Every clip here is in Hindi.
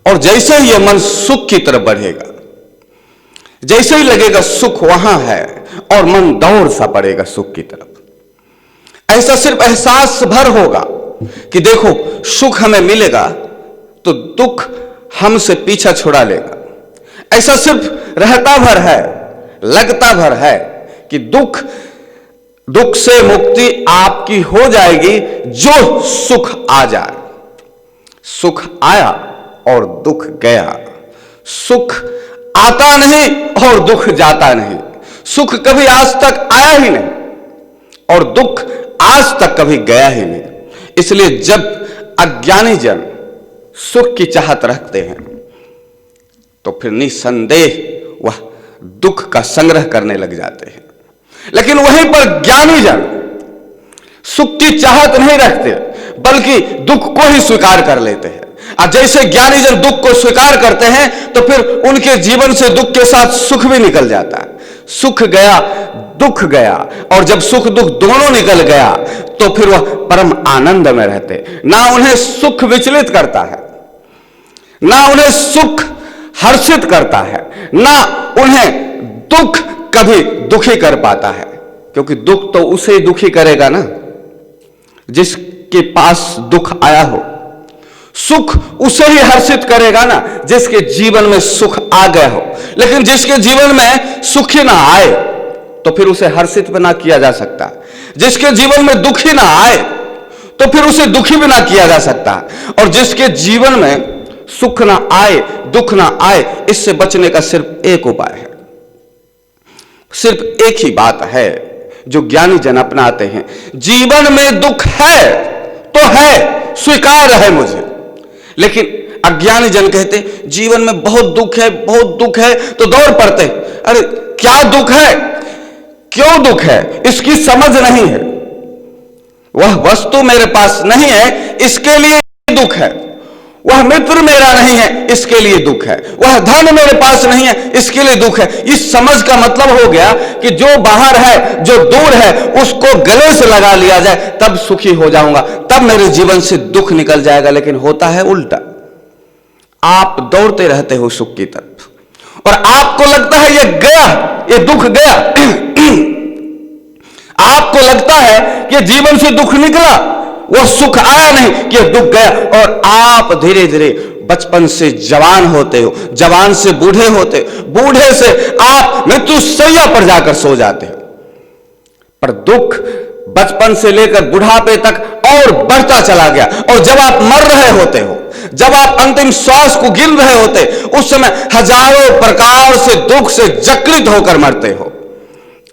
और जैसे ही यह मन सुख की तरफ बढ़ेगा, जैसे ही लगेगा सुख वहां है और मन दौड़ सा पड़ेगा सुख की तरफ। ऐसा सिर्फ एहसास भर होगा कि देखो सुख हमें मिलेगा तो दुख हमसे पीछा छुड़ा लेगा। ऐसा सिर्फ रहता भर है, लगता भर है कि दुख से मुक्ति आपकी हो जाएगी जो सुख आ जाए। सुख आया और दुख गया, सुख आता नहीं और दुख जाता नहीं। सुख कभी आज तक आया ही नहीं और दुख आज तक कभी गया ही नहीं। इसलिए जब अज्ञानी जन सुख की चाहत रखते हैं तो फिर निसंदेह वह दुख का संग्रह करने लग जाते हैं। लेकिन वहीं पर ज्ञानी जन सुख की चाहत नहीं रखते बल्कि दुख को ही स्वीकार कर लेते हैं। और जैसे ज्ञानी जन दुख को स्वीकार करते हैं तो फिर उनके जीवन से दुख के साथ सुख भी निकल जाता है। सुख गया, दुख गया, और जब सुख दुख दोनों निकल गया तो फिर वह परम आनंद में रहते। ना उन्हें सुख विचलित करता है, ना उन्हें सुख हर्षित करता है, ना उन्हें दुख कभी दुखी कर पाता है। क्योंकि दुख तो उसे दुखी करेगा ना जिसके पास दुख आया हो। सुख उसे ही हर्षित करेगा ना जिसके जीवन में सुख आ गया हो। लेकिन जिसके जीवन में सुख ही ना आए तो फिर उसे हर्षित भी ना किया जा सकता। जिसके जीवन में दुख ही ना आए तो फिर उसे दुखी भी ना किया जा सकता। और जिसके जीवन में सुख ना आए, दुख ना आए, इससे बचने का सिर्फ एक उपाय है, सिर्फ एक ही बात है जो ज्ञानी जन अपनाते हैं। जीवन में दुख है तो है, स्वीकार है मुझे। लेकिन अज्ञानी जन कहते जीवन में बहुत दुख है, बहुत दुख है, तो दौड़ पड़ते। अरे क्या दुख है, क्यों दुख है, इसकी समझ नहीं है। वह वस्तु मेरे पास नहीं है, इसके लिए दुख है। वह मित्र मेरा नहीं है, इसके लिए दुख है। वह धन मेरे पास नहीं है, इसके लिए दुख है। इस समझ का मतलब हो गया कि जो बाहर है, जो दूर है, उसको गले से लगा लिया जाए तब सुखी हो जाऊंगा, तब मेरे जीवन से दुख निकल जाएगा। लेकिन होता है उल्टा। आप दौड़ते रहते हो सुख की तरफ और आपको लगता है ये गया, ये दुख गया। आपको लगता है कि जीवन से दुख निकला, वो सुख आया नहीं कि दुख गया। और आप धीरे धीरे बचपन से जवान होते हो, जवान से बूढ़े होते हो, बूढ़े से आप मृत्यु शैया पर जाकर सो जाते हो। पर दुख बचपन से लेकर बुढ़ापे तक और बढ़ता चला गया। और जब आप मर रहे होते हो, जब आप अंतिम श्वास को गिन रहे होते, उस समय हजारों प्रकार से दुख से जकड़ित होकर मरते हो।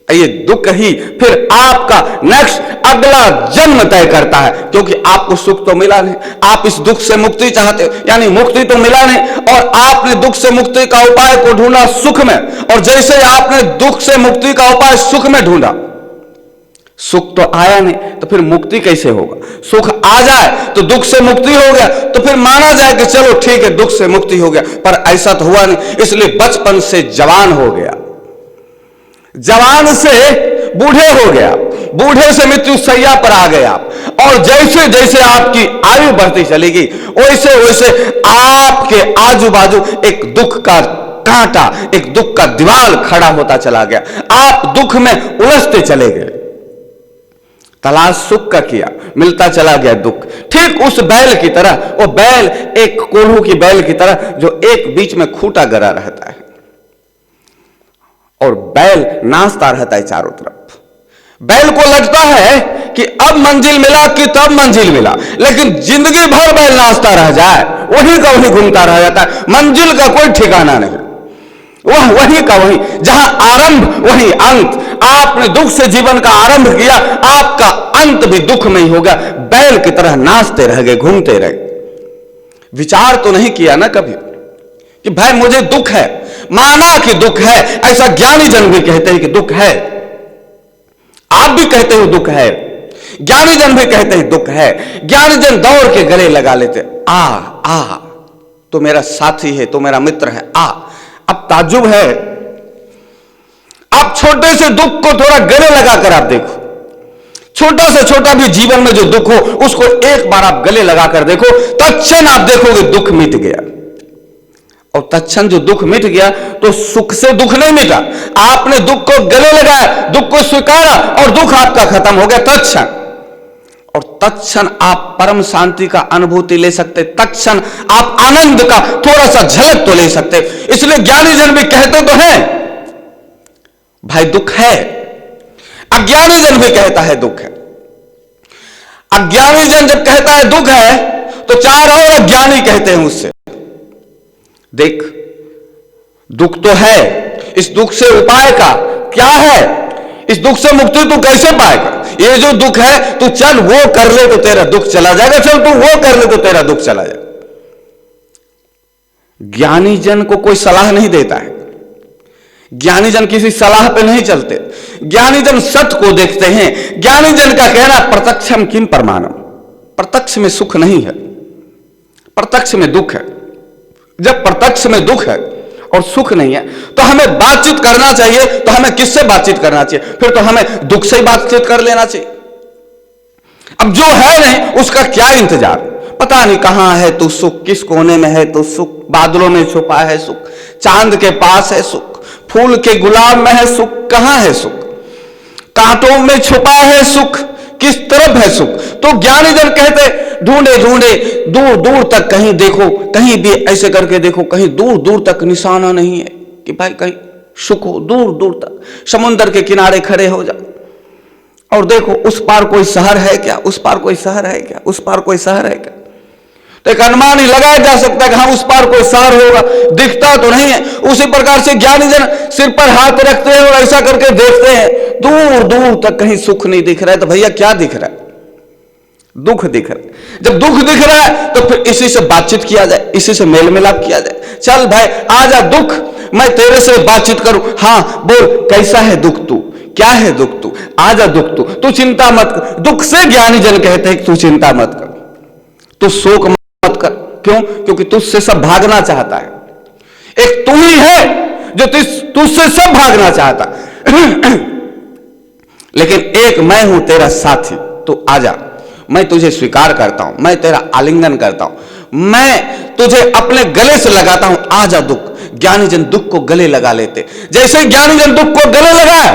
ये दुख ही फिर आपका नेक्स्ट अगला जन्म तय करता है। क्योंकि आपको सुख तो मिला नहीं, आप इस दुख से मुक्ति चाहते हो, यानी मुक्ति तो मिला नहीं, और आपने दुख से मुक्ति का उपाय को ढूंढा सुख में। और जैसे आपने दुख से मुक्ति का उपाय सुख में ढूंढा, सुख तो आया नहीं, तो फिर मुक्ति कैसे होगा। सुख आ जाए तो दुख से मुक्ति हो गया, तो फिर माना जाए कि चलो ठीक है दुख से मुक्ति हो गया। पर ऐसा तो हुआ नहीं। इसलिए बचपन से जवान हो गया, जवान से बूढ़े हो गया, बूढ़े से मृत्यु शैया पर आ गया। और जैसे जैसे आपकी आयु बढ़ती चलेगी वैसे वैसे आपके आजू बाजू एक दुख का कांटा, एक दुख का दीवार खड़ा होता चला गया। आप दुख में उलझते चले गए। तलाश सुख का किया, मिलता चला गया दुख। ठीक उस बैल की तरह, वो बैल एक कोल्हू की बैल की तरह जो एक बीच में खूंटा गड़ा रहता है और बैल नाचता रहता है चारों तरफ। बैल को लगता है कि अब मंजिल मिला कि तब मंजिल मिला, लेकिन जिंदगी भर बैल नाचता रह जाए, वहीं का वहीं घूमता रह जाता है। मंजिल का कोई ठिकाना नहीं, वह वहीं का वहीं, जहां आरंभ वहीं अंत। आपने दुख से जीवन का आरंभ किया, आपका अंत भी दुख में ही होगा। बैल की तरह नाचते रह गए, घूमते रहे। विचार तो नहीं किया ना कभी कि भाई मुझे दुख है, माना कि दुख है। ऐसा ज्ञानी जन भी कहते हैं कि दुख है, आप भी कहते हो दुख है, ज्ञानी जन भी कहते हैं दुख है। ज्ञानी जन दौड़ के गले लगा लेते, आ तो मेरा साथी है, तो मेरा मित्र है, आ। अब ताज्जुब है, आप छोटे से दुख को थोड़ा गले लगाकर आप देखो। छोटा से छोटा भी जीवन में जो दुख हो उसको एक बार आप गले लगाकर देखो, तत्क्षण आप देखोगे दुख मिट गया। और तत्क्षण जो दुख मिट गया, तो सुख से दुख नहीं मिटा, आपने दुख को गले लगाया, दुख को स्वीकारा और दुख आपका खत्म हो गया तत्क्षण। और तत्क्षण आप परम शांति का अनुभूति ले सकते, तत्क्षण आप आनंद का थोड़ा सा झलक तो ले सकते। इसलिए ज्ञानी जन भी कहते तो हैं भाई दुख है, अज्ञानी जन भी कहता है दुख है। अज्ञानी जन जब कहता है दुख है, तो चार और अज्ञानी कहते हैं उससे, देख दुख तो है, इस दुख से उपाय का क्या है, इस दुख से मुक्ति तू कैसे पाएगा, ये जो दुख है तू चल वो कर ले तो तेरा दुख चला जाएगा, चल तू वो कर ले तो तेरा दुख चला जाएगा। ज्ञानी जन को कोई सलाह नहीं देता है, ज्ञानी जन किसी सलाह पे नहीं चलते, ज्ञानी जन सत्य को देखते हैं। ज्ञानी जन का कहना प्रत्यक्षम किम प्रमाणम, प्रत्यक्ष में सुख नहीं है, प्रत्यक्ष में दुख है। जब प्रत्यक्ष में दुख है और सुख नहीं है, तो हमें बातचीत करना चाहिए, तो हमें किससे बातचीत करना चाहिए, फिर तो हमें दुख से ही बातचीत कर लेना चाहिए। अब जो है नहीं उसका क्या इंतजार, पता नहीं कहां है तू सुख, किस कोने में है तू सुख, बादलों में छुपा है सुख, चांद के पास है सुख, फूल के गुलाब में है सुख, कहां है सुख, कांटों में छुपा है सुख, किस तरफ है सुख। तो ज्ञानी जन कहते ढूंढे ढूंढे दूर दूर तक, कहीं देखो, कहीं भी ऐसे करके देखो, कहीं दूर दूर तक निशाना नहीं है कि भाई कहीं सुख हो, दूर दूर तक समुद्र के किनारे खड़े हो जाओ और देखो उस पार कोई शहर है क्या, उस पार कोई शहर है क्या, उस पार कोई शहर है क्या। तो एक अनुमान ही लगाया जा सकता है कि हाँ उस पार कोई शहर होगा, दिखता तो नहीं है। उसी प्रकार से ज्ञानी जन सिर पर हाथ रखते हैं और ऐसा करके देखते हैं, दूर दूर तक कहीं सुख नहीं दिख रहा है। तो भैया क्या दिख रहा है, दुख दिख रहा है। जब दुख दिख रहा है तो फिर इसी से बातचीत किया जाए, इसी से मेल मिलाप किया जाए। चल भाई आजा दुख, मैं तेरे से बातचीत करूं, हाँ बोल कैसा है दुख, तू क्या है दुख, तू आजा दुख, तू चिंता मत कर। दुख से ज्ञानी जन कहते हैं तू चिंता मत कर, तू शोक मत कर। क्यों? क्योंकि तुझसे सब भागना चाहता है। एक तू ही है जो तुझसे सब भागना चाहता लेकिन एक मैं हूं तेरा साथी, तू आजा, मैं तुझे स्वीकार करता हूं, मैं तेरा आलिंगन करता हूं, मैं तुझे अपने गले से लगाता हूं, आजा दुख। ज्ञानी जन दुख को गले लगा लेते। जैसे ज्ञानी जन दुख को गले लगाया,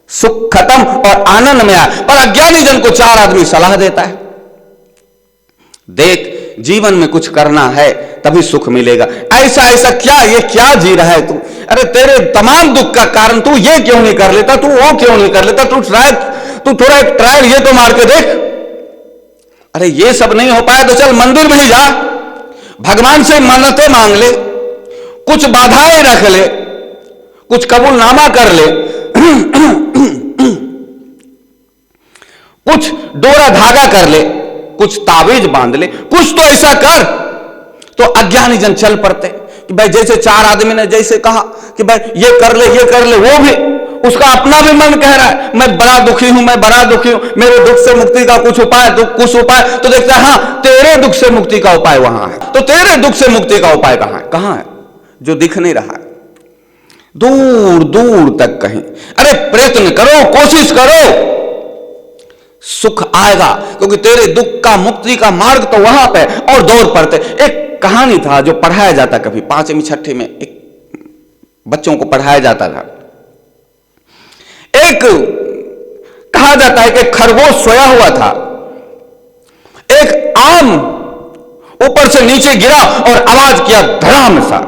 सुख खत्म और आनंद में आया। पर अज्ञानी जन को चार आदमी सलाह देता है, देख जीवन में कुछ करना है तभी सुख मिलेगा, ऐसा ऐसा क्या, ये क्या जी रहा है तू, अरे तेरे तमाम दुख का कारण तू ये क्यों नहीं कर लेता, तू वो क्यों नहीं कर लेता, तू थोड़ा एक ट्रायल ये तो मार के देख। अरे ये सब नहीं हो पाया तो चल मंदिर में ही जा, भगवान से मन्नतें मांग ले, कुछ बाधाएं रख ले, कुछ कबूलनामा कर ले, कुछ डोरा धागा कर ले, कुछ तावीज बांध ले, कुछ तो ऐसा कर। तो अज्ञानी जन चल पड़ते कि भाई जैसे चार आदमी ने जैसे कहा कि भाई ये कर ले ये कर ले, वो भी उसका अपना भी मन कह रहा है मैं बड़ा दुखी हूं, मैं बड़ा दुखी हूं, मेरे दुख से मुक्ति का कुछ उपाय, कुछ उपाय। तो देखता है हाँ तेरे दुख से मुक्ति का उपाय वहां है, तो तेरे दुख से मुक्ति का उपाय कहां है, कहां है जो दिख नहीं रहा है, दूर दूर तक कहीं। अरे प्रयत्न करो, कोशिश करो, सुख आएगा, क्योंकि तेरे दुख का मुक्ति का मार्ग तो वहां पे। और दौड़ पड़ते। एक कहानी था जो पढ़ाया जाता कभी 5वीं 6वीं में, एक बच्चों को पढ़ाया जाता था। एक कहा जाता है कि खरगोश सोया हुआ था, एक आम ऊपर से नीचे गिरा और आवाज किया धड़ाम सा।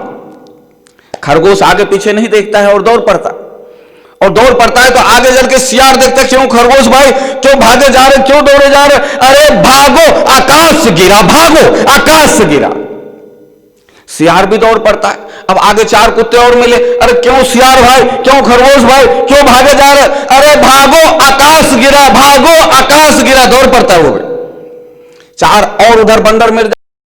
खरगोश आगे पीछे नहीं देखता है और दौड़ पड़ता, और दौड़ पड़ता है तो आगे चल के सियार देखता है, क्यों खरगोश भाई क्यों भागे जा रहे, क्यों दौड़े जा रहे, अरे भागो आकाश गिरा, भागो आकाश गिरा। सियार भी दौड़ पड़ता है। अब आगे 4 कुत्ते और मिले, अरे क्यों सियार भाई, क्यों खरगोश भाई, क्यों भागे जा रहे, अरे भागो आकाश गिरा, भागो आकाश गिरा, दौड़ पड़ता है वो भी। 4 और उधर बंदर मिल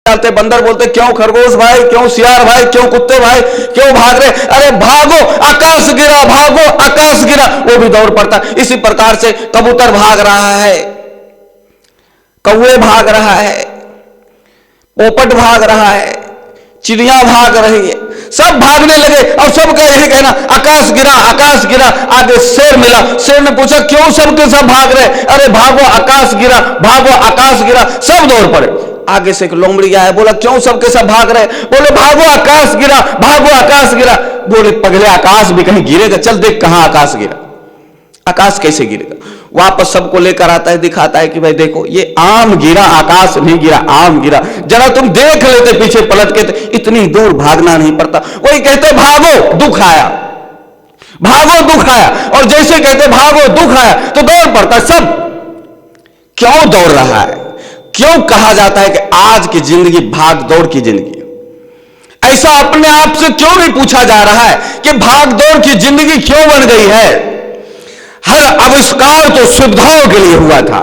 जाते, बंदर बोलते क्यों खरगोश भाई, क्यों सियार भाई, क्यों कुत्ते भाई, क्यों भाग रहे, अरे भागो आकाश गिरा, भागो आकाश गिरा, वो भी दौड़ पड़ता। इसी प्रकार से कबूतर भाग रहा है, कौवे भाग रहा है, पोपट भाग रहा है, चिड़िया भाग रही है, सब भागने लगे और सबका यही कहना आकाश गिरा, आकाश गिरा। आगे शेर मिला, शेर ने पूछा क्यों सबके सब भाग रहे, अरे भागो आकाश गिरा, भागो आकाश गिरा, सब दौड़ पड़े। आगे से एक लोमड़ी आया, बोला क्यों सबके सब भाग रहे? बोले भागो आकाश गिरा, भागो आकाश गिरा। बोले पगले आकाश भी कहीं गिरेगा? चल देख कहां आकाश गिरा। आकाश कैसे गिरेगा? वापस सबको लेकर आता है, दिखाता है कि भाई देखो ये आम गिरा, आकाश नहीं गिरा, आम गिरा। जरा तुम देख लेते पीछे पलट के, तो इतनी दूर भागना नहीं पड़ता। वही कहते भागो दुख आया, भागो दुख आया, और जैसे कहते भागो दुख आया तो दौड़ पड़ता। सब क्यों दौड़ रहा है? क्यों कहा जाता है कि आज की जिंदगी भाग दौड़ की जिंदगी? ऐसा अपने आप से क्यों नहीं पूछा जा रहा है कि भाग दौड़ की जिंदगी क्यों बन गई है? हर आविष्कार तो सुविधाओं के लिए हुआ था।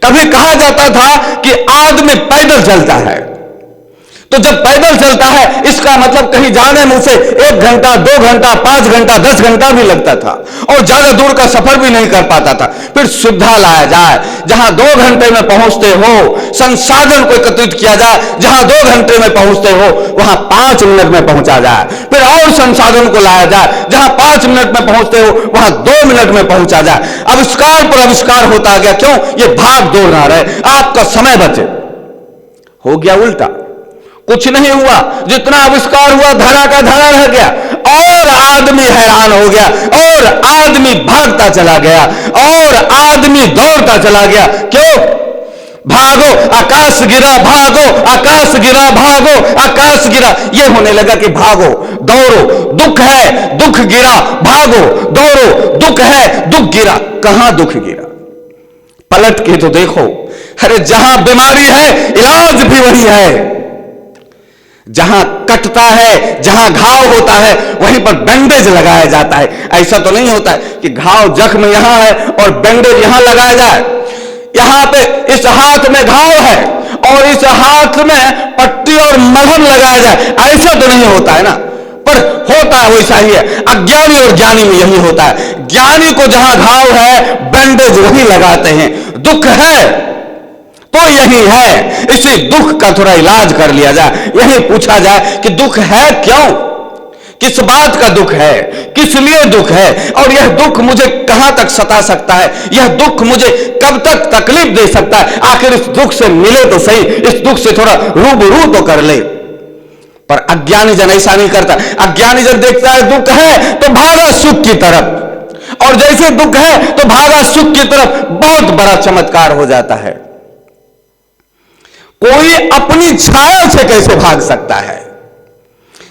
कभी कहा जाता था कि आदमी पैदल चलता है, तो जब पैदल चलता है इसका मतलब कहीं जाने में उसे 1 घंटा, 2 घंटा, 5 घंटा, 10 घंटा भी लगता था, और ज्यादा दूर का सफर भी नहीं कर पाता था। फिर सुविधा लाया जाए, जहां 2 घंटे में पहुंचते हो, संसाधन को एकत्रित किया जाए, जहां 2 घंटे में पहुंचते हो वहां 5 मिनट में पहुंचा जाए। फिर और संसाधन को लाया जाए, जहां 5 मिनट में पहुंचते हो वहां 2 मिनट में पहुंचा जाए। आविष्कार पर आविष्कार होता गया। क्यों? ये भाग दौड़ ना रहे, आपका समय बचे। हो गया उल्टा, कुछ नहीं हुआ। जितना आविष्कार हुआ धरा का धरा रह गया, और आदमी हैरान हो गया, और आदमी भागता चला गया, और आदमी दौड़ता चला गया। क्यों? भागो आकाश गिरा, भागो आकाश गिरा, भागो आकाश गिरा। यह होने लगा कि भागो दौड़ो, दुख है दुख गिरा, भागो दौड़ो, दुख है दुख गिरा। कहां दुख गिरा? पलट के तो देखो। अरे जहां बीमारी है इलाज भी वही है। जहां कटता है, जहां घाव होता है, वहीं पर बैंडेज लगाया जाता है। ऐसा तो नहीं होता है कि घाव जख्म यहां है और बैंडेज यहां लगाया जाए। यहां पे इस हाथ में घाव है और इस हाथ में पट्टी और मलहम लगाया जाए, ऐसा तो नहीं होता है ना। पर होता है वैसा ही है। अज्ञानी और ज्ञानी में यही होता है। ज्ञानी को जहां घाव है बैंडेज वही लगाते हैं। दुख है तो यही है, इसी दुख का थोड़ा इलाज कर लिया जाए। यही पूछा जाए कि दुख है क्यों, किस बात का दुख है, किस लिए दुख है, और यह दुख मुझे कहां तक सता सकता है, यह दुख मुझे कब तक तकलीफ दे सकता है। आखिर इस दुख से मिले तो सही, इस दुख से थोड़ा रूबरू तो कर ले। पर अज्ञानी जन ऐसा नहीं करता। अज्ञानी जन देखता है दुख है तो भागा सुख की तरफ, और जैसे दुख है तो भागा सुख की तरफ। बहुत बड़ा चमत्कार हो जाता है। कोई अपनी छाया से कैसे भाग सकता है?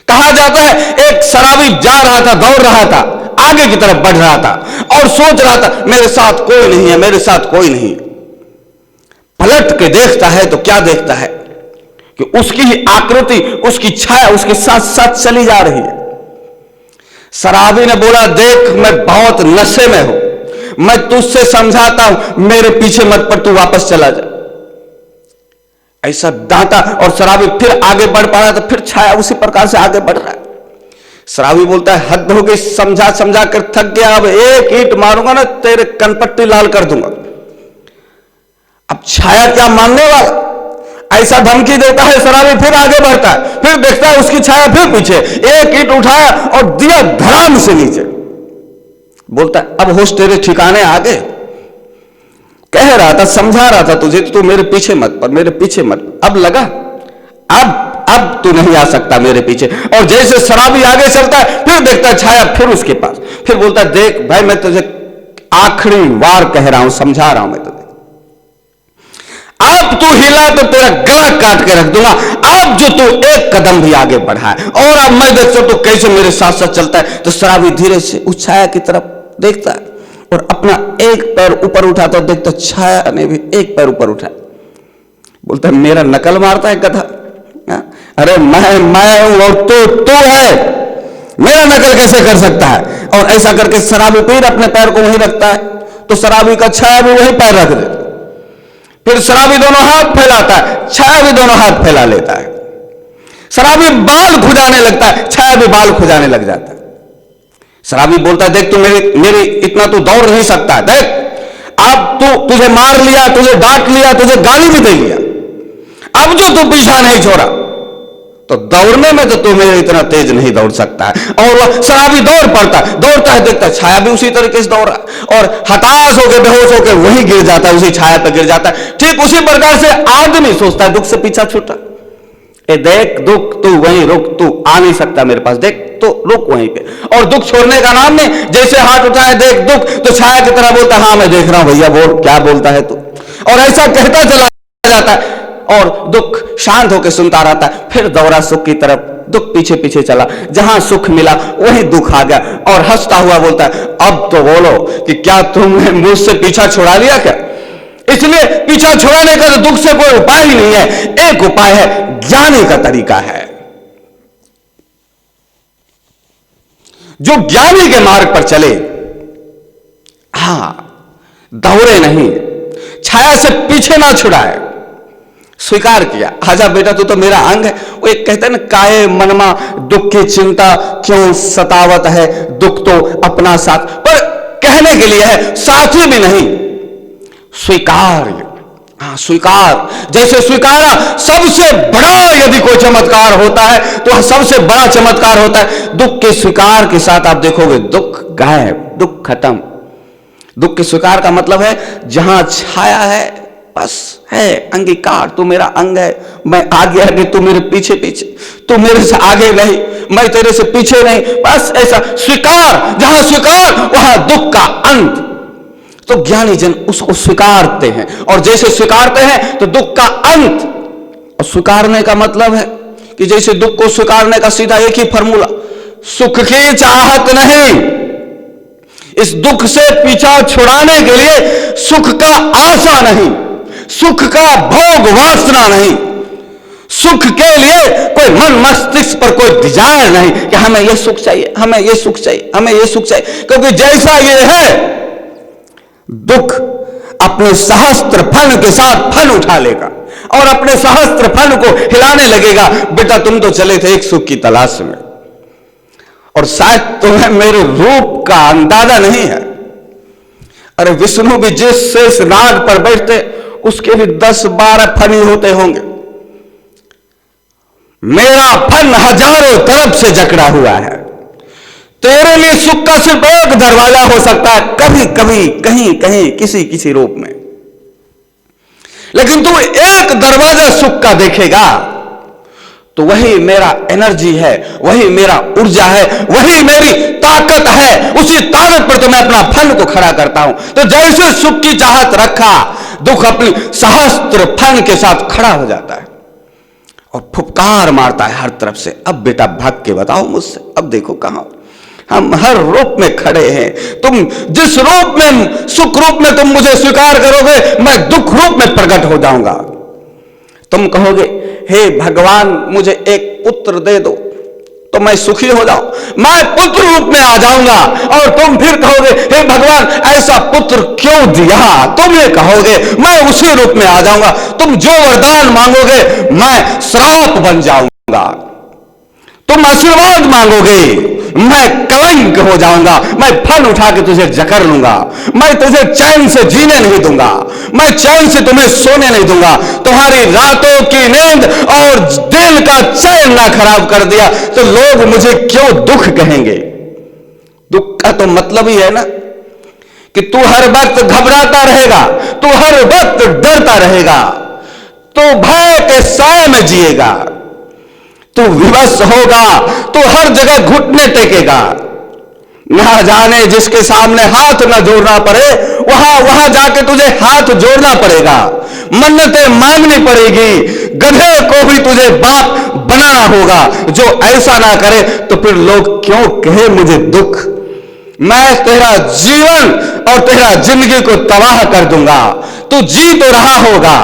कहा जाता है एक शराबी जा रहा था, दौड़ रहा था, आगे की तरफ बढ़ रहा था और सोच रहा था मेरे साथ कोई नहीं है, मेरे साथ कोई नहीं। पलट के देखता है तो क्या देखता है कि उसकी ही आकृति, उसकी छाया उसके साथ साथ चली जा रही है। शराबी ने बोला देख मैं बहुत नशे में हूं, मैं तुझसे समझाता हूं, मेरे पीछे मत पड़, तू वापस चला जा। ऐसा डांटा और शराबी फिर आगे बढ़ पा रहा था, फिर छाया उसी प्रकार से आगे बढ़ रहा है। शराबी बोलता है हद हो गई, समझा समझा कर थक गया, अब एक ईंट मारूंगा ना तेरे कनपट्टी लाल कर दूंगा। अब छाया क्या मानने वाला, ऐसा धमकी देता है। शराबी फिर आगे बढ़ता है, फिर देखता है उसकी छाया फिर पीछे, एक ईंट उठाया और दिया धड़ाम से नीचे। बोलता है अब होश तेरे ठिकाने आ गए, कह रहा था समझा रहा था तुझे, तू मेरे पीछे मत पर, मेरे पीछे मत, अब लगा अब तू नहीं आ सकता मेरे पीछे। और जैसे शराबी आगे चलता है फिर देखता है छाया फिर उसके पास, फिर बोलता है देख भाई मैं तुझे आखिरी बार कह रहा हूं, समझा रहा हूं मैं तुझे, अब तू हिला तो तेरा गला काट के रख दूंगा। अब जो तू एक कदम भी आगे बढ़ा है और अब मैं देखता तो कैसे मेरे साथ साथ चलता है। तो शराबी धीरे से उस छाया की तरफ देखता है और अपना एक पैर ऊपर उठाता है, देखता छाया ने भी एक पैर ऊपर उठाया। बोलता है मेरा नकल मारता है गधा, अरे मैं हूं और तू है, मेरा नकल कैसे कर सकता है। और ऐसा करके शराबी फिर अपने पैर को वहीं रखता है, तो शराबी का छाया भी वहीं पैर रख देता। फिर शराबी दोनों हाथ फैलाता है, छाया भी दोनों हाथ फैला लेता है। शराबी बाल खुजाने लगता है, छाया भी बाल खुजाने लग जाता है। शराबी बोलता है देख तू मेरी इतना तू दौड़ नहीं सकता है, देख अब तुझे मार लिया, तुझे डांट लिया, तुझे गाली भी दे लिया, अब जो तू पीछा नहीं छोड़ा तो दौड़ने में तो तुम्हें इतना तेज नहीं दौड़ सकता है। और वह शराबी दौड़ पड़ता है, दौड़ता है, देखता है छाया भी उसी तरीके से दौड़ रहा है, और हताश होकर बेहोश होकर वही गिर जाता है, उसी छाया पर गिर जाता है। ठीक उसी प्रकार से आदमी सोचता है दुख से पीछा छूटा, ए देख दुख तू वहीं रुक, तू आ नहीं सकता मेरे पास, देख तो रुक वहीं पे। और दुख छोड़ने का नाम नहीं, जैसे हाथ उठाए देख दुख तो छाया की तरह बोलता है हाँ मैं देख रहा हूं भैया, बोल क्या बोलता है तू, और ऐसा कहता चला जाता है और दुख शांत होकर सुनता रहता है। फिर दौड़ा सुख की तरफ, दुख पीछे पीछे चला, जहां सुख मिला वहीं दुख आ गया और हंसता हुआ बोलता है अब तो बोलो कि क्या तुमने मुझसे पीछा छुड़ा लिया क्या। इसलिए पीछा छुड़ाने का तो दुख से कोई उपाय ही नहीं है, एक उपाय है, ज्ञानी का तरीका है। जो ज्ञानी के मार्ग पर चले, हां दौड़े नहीं, छाया से पीछे ना छुड़ाए, स्वीकार किया आजा बेटा तू तो मेरा अंग है। वो एक कहते हैं ना काये मनमा दुख की चिंता क्यों सतावत है, दुख तो अपना साथ, पर कहने के लिए है साथी भी नहीं, स्वीकार। हाँ स्वीकार, जैसे स्वीकारा सबसे बड़ा यदि कोई चमत्कार होता है तो सबसे बड़ा चमत्कार होता है दुख के स्वीकार के साथ। आप देखोगे दुख गायब, दुख खत्म। दुख के स्वीकार का मतलब है जहां छाया है बस है, अंगीकार, तू मेरा अंग है, मैं आगे आगे तू मेरे पीछे पीछे, तू मेरे से आगे नहीं मैं तेरे से पीछे नहीं, बस ऐसा स्वीकार। जहां स्वीकार वहां दुख का अंत। तो ज्ञानी जन उसको स्वीकारते हैं, और जैसे स्वीकारते हैं तो दुख का अंत। और स्वीकारने का मतलब है कि जैसे दुख को स्वीकारने का सीधा एक ही फॉर्मूला, सुख की चाहत नहीं, इस दुख से पीछा छुड़ाने के लिए सुख का आशा नहीं, सुख का भोग वासना नहीं, सुख के लिए कोई मन मस्तिष्क पर कोई डिजायर नहीं कि हमें यह सुख चाहिए, हमें यह सुख चाहिए, हमें यह सुख चाहिए। क्योंकि जैसा यह है दुख अपने सहस्त्र फल के साथ फल उठा लेगा और अपने सहस्त्र फल को हिलाने लगेगा। बेटा तुम तो चले थे एक सुख की तलाश में, और शायद तुम्हें मेरे रूप का अंदाजा नहीं है। अरे विष्णु भी जिस शेष नाग पर बैठते उसके भी 10-12 फन ही होते होंगे, मेरा फन हजारों तरफ से जकड़ा हुआ है। तेरे लिए सुख का सिर्फ एक दरवाजा हो सकता है, कभी कभी कहीं कहीं किसी किसी रूप में, लेकिन तू एक दरवाजा सुख का देखेगा तो वही मेरा एनर्जी है, वही मेरा ऊर्जा है, वही मेरी ताकत है, उसी ताकत पर तो मैं अपना फन को खड़ा करता हूं। तो जैसे सुख की चाहत रखा, दुख अपनी सहस्त्र फन के साथ खड़ा हो जाता है और फुफकार मारता है हर तरफ से, अब बेटा भाग के बताओ मुझसे, अब देखो कहां हम हर रूप में खड़े हैं। तुम जिस रूप में, सुख रूप में तुम मुझे स्वीकार करोगे, मैं दुख रूप में प्रकट हो जाऊंगा। तुम कहोगे हे भगवान मुझे एक पुत्र दे दो तो मैं सुखी हो जाऊं, मैं पुत्र रूप में आ जाऊंगा। और तुम फिर कहोगे हे भगवान ऐसा पुत्र क्यों दिया, तुम ये कहोगे मैं उसी रूप में आ जाऊंगा। तुम जो वरदान मांगोगे मैं श्राप बन जाऊंगा, तुम आशीर्वाद मांगोगे मैं कलंक हो जाऊंगा, मैं फल उठा के तुझे जकड़ लूंगा, मैं तुझे चैन से जीने नहीं दूंगा, मैं चैन से तुम्हें सोने नहीं दूंगा, तुम्हारी रातों की नींद और दिल का चैन ना खराब कर दिया तो लोग मुझे क्यों दुख कहेंगे। दुख का तो मतलब ही है ना कि तू हर वक्त घबराता रहेगा, तू हर वक्त डरता रहेगा, तू भय के साए में जिएगा, तू विवश होगा, तू हर जगह घुटने टेकेगा। ना जाने जिसके सामने हाथ ना जोड़ना पड़े वहां जाके तुझे हाथ जोड़ना पड़ेगा, मन्नतें मांगनी पड़ेगी, गधे को भी तुझे बाप बनाना होगा। जो ऐसा ना करे तो फिर लोग क्यों कहे मुझे दुख, मैं तेरा जीवन और तेरा जिंदगी को तबाह कर दूंगा। तू जी तो रहा होगा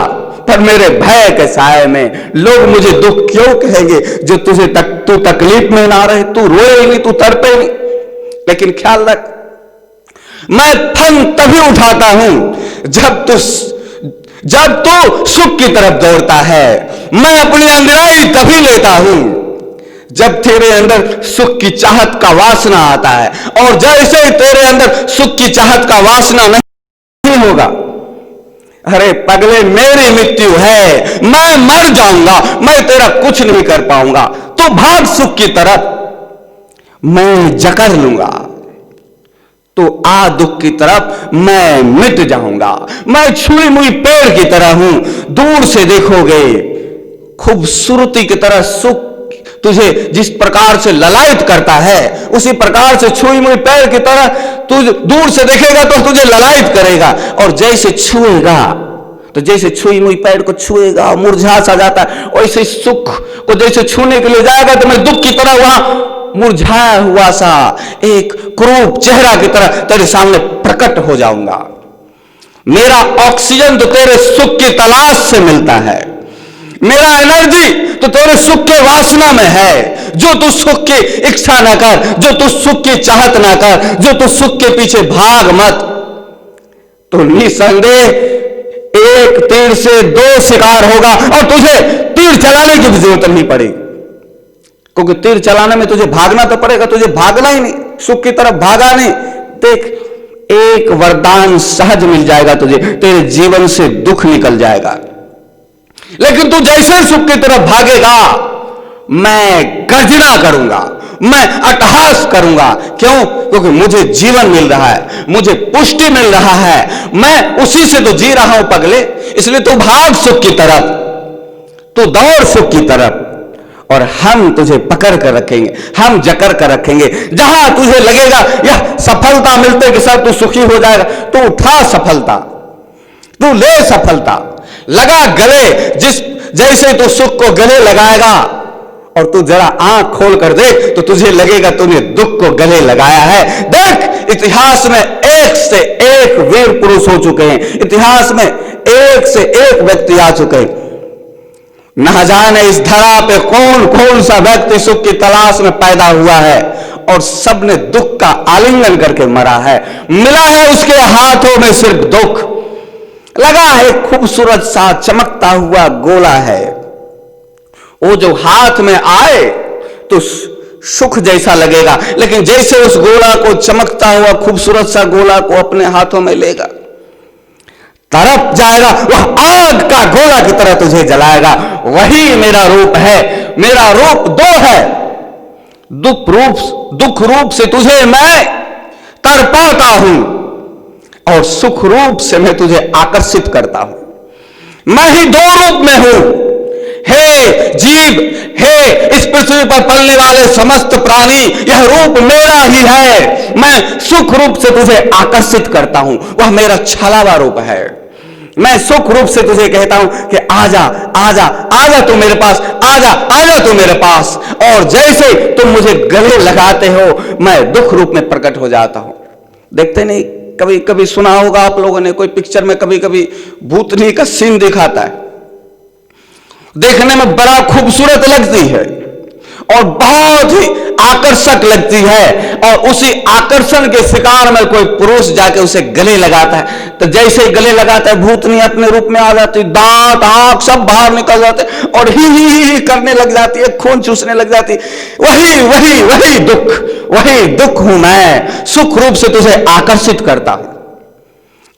पर मेरे भय के साए में लोग मुझे दुख क्यों कहेंगे। जो तू तकलीफ में ना रहे, तू रोए नहीं, तू तड़पे नहीं, लेकिन ख्याल रख मैं फन तभी उठाता हूं जब तू सुख की तरफ दौड़ता है। मैं अपनी अंगड़ाई तभी लेता हूं जब तेरे अंदर सुख की चाहत का वासना आता है, और जैसे ही तेरे अंदर सुख की चाहत का वासना नहीं होगा, अरे पगले, मेरी मृत्यु है, मैं मर जाऊंगा, मैं तेरा कुछ नहीं कर पाऊंगा। तो भाग सुख की तरफ, मैं जकड़ लूंगा। तो आ दुख की तरफ, मैं मिट जाऊंगा। मैं छुई मुई पेड़ की तरह हूं, दूर से देखोगे खूबसूरती की तरह सुख तुझे जिस प्रकार से ललायत करता है, उसी प्रकार से छुई मुई पेड़ की तरह तू दूर से देखेगा तो तुझे ललायत करेगा। और जैसे छुएगा, तो जैसे छुई मुई पेड़ को छुएगा मुरझा सा जाता है, वैसे सुख को जैसे छूने के लिए जाएगा तो मैं दुख की तरह वहां मुरझाया हुआ सा एक क्रूप चेहरा की तरह तेरे सामने प्रकट हो जाऊंगा। मेरा ऑक्सीजन तो तेरे सुख की तलाश से मिलता है, मेरा एनर्जी तो तेरे सुख के वासना में है। जो तू सुख की इच्छा ना कर, जो तू सुख की चाहत ना कर, जो तू सुख के पीछे भाग मत, तो निसंदेह एक तीर से दो शिकार होगा। और तुझे तीर चलाने की भी जरूरत नहीं पड़ेगी, क्योंकि तीर चलाने में तुझे भागना तो पड़ेगा, तुझे भागना ही नहीं, सुख की तरफ भागा नहीं। देख, एक वरदान सहज मिल जाएगा तुझे, तेरे जीवन से दुख निकल जाएगा। लेकिन तू जैसे सुख की तरफ भागेगा, मैं गर्जना करूंगा, मैं अट्टहास करूंगा। क्यों? क्योंकि मुझे जीवन मिल रहा है, मुझे पुष्टि मिल रहा है, मैं उसी से तो जी रहा हूं पगले। इसलिए तू भाग सुख की तरफ, तू दौड़ सुख की तरफ, और हम तुझे पकड़ कर रखेंगे, हम जकड़ कर रखेंगे। जहां तुझे लगेगा यह सफलता मिलते के साथ तू सुखी हो जाएगा, तो उठा सफलता, तू ले सफलता, लगा गले। जिस जैसे तू सुख को गले लगाएगा, और तू जरा आंख खोल कर देख तो तुझे लगेगा तूने दुख को गले लगाया है। देख, इतिहास में एक से एक वीर पुरुष हो चुके हैं, इतिहास में एक से एक व्यक्ति आ चुके हैं। न जाने इस धरा पे कौन कौन सा व्यक्ति सुख की तलाश में पैदा हुआ है, और सबने दुख का आलिंगन करके मरा है। मिला है उसके हाथों में सिर्फ दुख, लगा है खूबसूरत सा चमकता हुआ गोला है। वो जो हाथ में आए तो सुख जैसा लगेगा, लेकिन जैसे उस गोला को, चमकता हुआ खूबसूरत सा गोला को अपने हाथों में लेगा, तरफ जाएगा, वह आग का गोला की तरह तुझे जलाएगा। वही मेरा रूप है। मेरा रूप दो है, दुख रूप से तुझे मैं तड़पाता हूं, और सुख रूप से मैं तुझे आकर्षित करता हूं। मैं ही दो रूप में हूं। हे जीव, हे इस पृथ्वी पर पलने वाले समस्त प्राणी, यह रूप मेरा ही है। मैं सुख रूप से तुझे आकर्षित करता हूं, वह मेरा छलावा रूप है। मैं सुख रूप से तुझे कहता हूं कि आजा आजा आजा तू मेरे पास, आजा आजा तू मेरे पास। और जैसे तुम मुझे गले लगाते हो, मैं दुख रूप में प्रकट हो जाता हूं। देखते नहीं, कभी कभी सुना होगा आप लोगों ने, कोई पिक्चर में कभी कभी भूतनी का सीन दिखाता है, देखने में बड़ा खूबसूरत लगती है और बहुत ही आकर्षक लगती है। और उसी आकर्षण के शिकार में कोई पुरुष जाके उसे गले लगाता है, तो जैसे ही गले लगाता है भूतनी अपने रूप में आ जाती, दांत आंख सब बाहर निकल जाते और ही करने लग जाती है, खून चूसने लग जाती। वही वही वही दुख हूं मैं। सुख रूप से तुझे आकर्षित करता हूं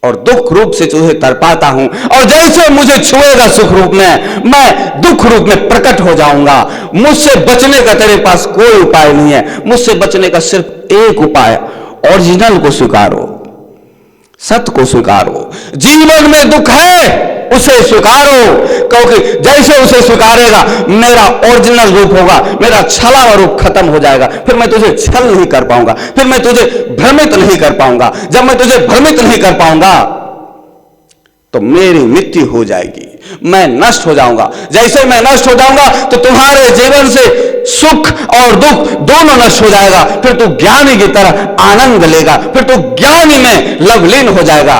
और दुख रूप से तुझे तड़पाता हूं, और जैसे मुझे छुएगा सुख रूप में, मैं दुख रूप में प्रकट हो जाऊंगा। मुझसे बचने का तेरे पास कोई उपाय नहीं है। मुझसे बचने का सिर्फ एक उपाय, ओरिजिनल को स्वीकारो, सत्य को स्वीकारो। जीवन में दुख है, उसे स्वीकारो, क्योंकि जैसे उसे स्वीकारेगा मेरा ओरिजिनल रूप होगा, मेरा छला हुआ रूप खत्म हो जाएगा। फिर मैं तुझे छल नहीं कर पाऊंगा, फिर मैं तुझे भ्रमित नहीं कर पाऊंगा। जब मैं तुझे भ्रमित नहीं कर पाऊंगा तो मेरी मृत्यु हो जाएगी, मैं नष्ट हो जाऊंगा। जैसे मैं नष्ट हो जाऊंगा तो तुम्हारे जीवन से सुख और दुख दोनों नष्ट हो जाएगा। फिर तू ज्ञानी की तरह आनंद लेगा, फिर तू ज्ञानी में लवलीन हो जाएगा।